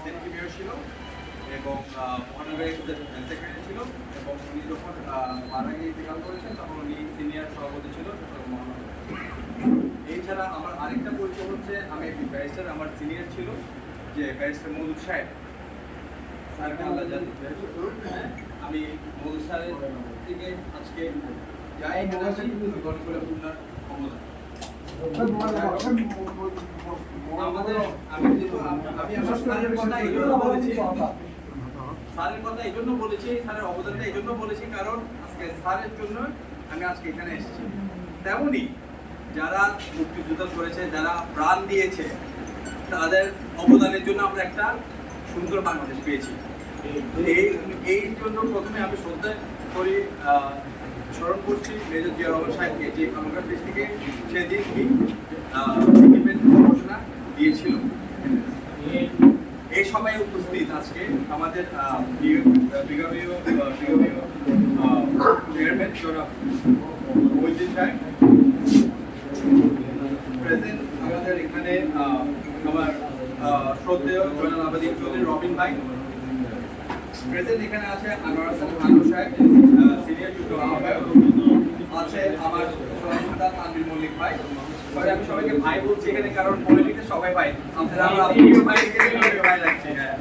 Deputy mayor ছিল এবং মহানগরের সেক্রেটারি ছিল এবং উনি যখন মারা গিয়ে ইন্তেকাল করেছেন তখন উনি সিনিয়র সভাপতি ছিল মহানগর। এছাড়া আমার আরেকটা পরিচয় হচ্ছে আমি একটি ব্যারিস্টার, আমার সিনিয়র ছিল যে ব্যারিস্টার মধুর সাহেব, স্যারকে আল্লাহ আমি মধুর স্যারের থেকে আজকে যাই এখানে আসি গঠন করে আপনার ক্ষমতা স্যারের কথা এই জন্য বলেছি, স্যারের অবদানটা এই জন্য বলেছি কারণ আজকে স্যারের জন্য আমি আজকে এখানে এসেছি। তেমনি যারা মুক্তিযুদ্ধ করেছে, যারা প্রাণ দিয়েছে, তাদের অবদানের জন্য আমরা একটা সুন্দর বাংলাদেশ পেয়েছি। এই জন্য প্রথমে আমি শ্রদ্ধা করি, স্মরণ করছি মেজর জিয়া রহমান সাহেবকে, যে আমাদের দেশ থেকে সেদিন ঘোষণা দিয়েছিল। এই সময় উপস্থিত আজকে আমাদের চেয়ারম্যান জনাব মহিউদ্দিন সাহেব প্রেজেন্ট, আমাদের এখানে আমার শ্রদ্ধেয় জনাব আবাদিক চৌধুরী রবিন ভাই প্রেজেন্ট, এখানে আছে আনোয়ার হাসান আনোয়ার সাহেব সিনিয়র যুগ্ম আহ্বায়ক, আছে আমার সহযোদ্ধা তানভীর মল্লিক ভাই। আমি সবাইকে ভাই বলছি এখানে কারণ পলিটিক্সে সবাই ভাই, আপনারা ভাই রাখছি। হ্যাঁ,